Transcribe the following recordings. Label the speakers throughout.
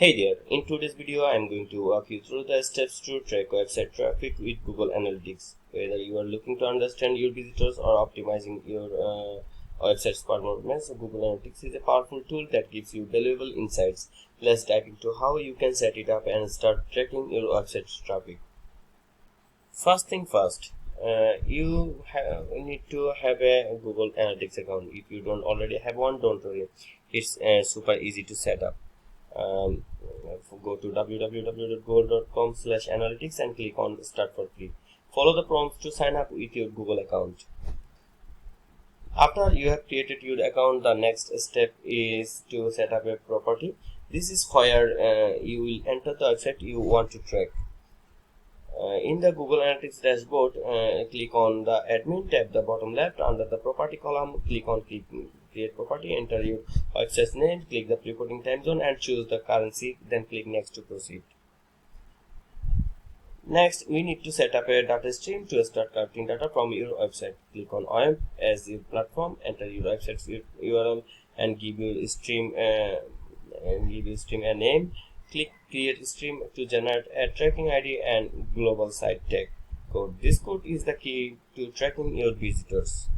Speaker 1: Hey there, in today's video I am going to walk you through the steps to track website traffic with Google Analytics. Whether you are looking to understand your visitors or optimizing your website's performance, Google Analytics is a powerful tool that gives you valuable insights. Let's dive into how you can set it up and start tracking your website's traffic. First thing first, you need to have a Google Analytics account. If you don't already have one, don't worry. It's super easy to set up. Go to www.google.com/analytics and click on Start for free. Follow the prompts to sign up with your Google account. After you have created your account, the next step is to set up a property. This is where you will enter the website you want to track. In the Google Analytics dashboard, click on the Admin tab, the bottom left. Under the Property column, click on Create Property, enter your website's name, click the pre-coding time zone and choose the currency, then click Next to proceed. Next, we need to set up a data stream to start collecting data from your website. Click on OAMP as your platform, enter your website's URL and give your stream a name. Click Create Stream to generate a tracking ID and global site tag code. This code is the key to tracking your visitors.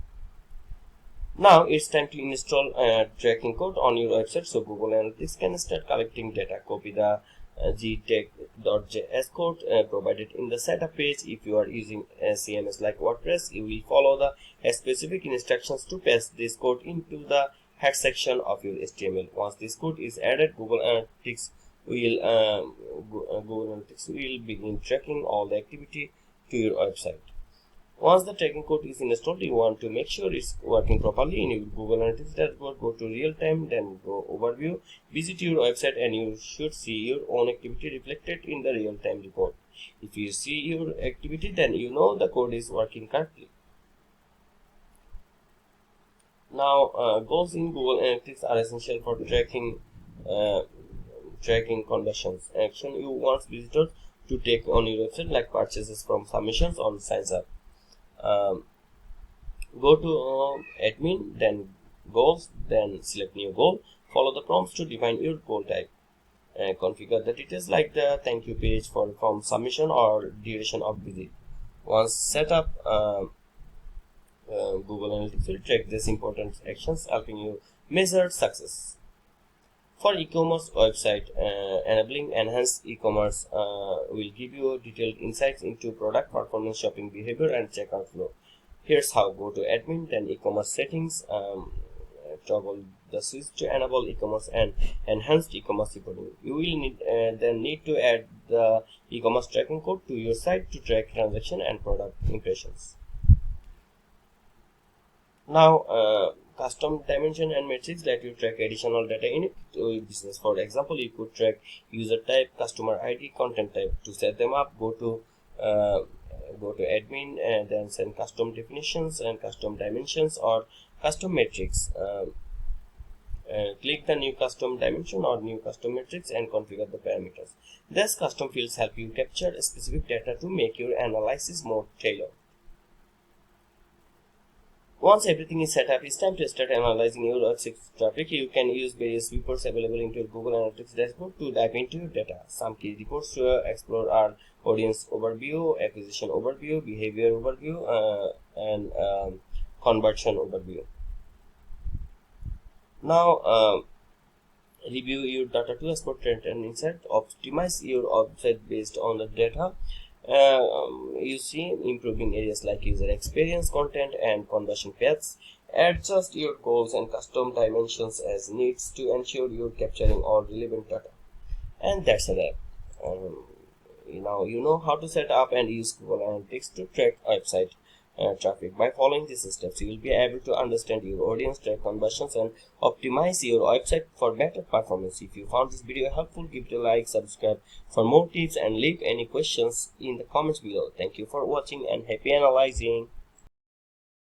Speaker 1: Now it's time to install a tracking code on your website so Google Analytics can start collecting data. Copy the gtag.js code provided in the setup page. If you are using a CMS like WordPress, you will follow the specific instructions to paste this code into the head section of your HTML. Once this code is added, Google Analytics will begin tracking all the activity to your website. Once the tracking code is installed, you want to make sure it's working properly. In your Google Analytics dashboard, go to Real Time, then go Overview. Visit your website and you should see your own activity reflected in the Real Time report. If you see your activity, then you know the code is working correctly. Now, goals in Google Analytics are essential for tracking conversions. Action you want visitors to take on your website, like purchases from submissions on signs up. Go to admin, then goals, then select new goal. Follow the prompts to define your goal type. Configure the details like the thank you page for form submission or duration of visit. Once set up, Google Analytics will track these important actions, helping you measure success. For e-commerce website, enabling enhanced e-commerce will give you detailed insights into product performance, shopping behavior, and checkout flow. Here's how: go to admin, then e-commerce settings, toggle the switch to enable e-commerce and enhanced e-commerce reporting. You will then need to add the e-commerce tracking code to your site to track transaction and product impressions. Now, custom dimension and metrics let you track additional data in your business. For example, you could track user type, customer ID, content type. To set them up, go to admin and then send custom definitions and custom dimensions or custom metrics. Click the new custom dimension or new custom metrics and configure the parameters. These custom fields help you capture specific data to make your analysis more tailored. Once everything is set up, it's time to start analyzing your website traffic. You can use various reports available in your Google Analytics dashboard to dive into your data. Some key reports to explore are audience overview, acquisition overview, behavior overview, and conversion overview. Now, review your data to export trend and insight. Optimize your website based on the data. You see improving areas like user experience, content, and conversion paths. Adjust your goals and custom dimensions as needs to ensure you're capturing all relevant data. And that's a wrap. Now you know how to set up and use Google Analytics to track website traffic. By following these steps, you will be able to understand your audience, track conversions, and optimize your website for better performance. If you found this video helpful, give it a like, subscribe for more tips, and leave any questions in the comments below. Thank you for watching and happy analyzing.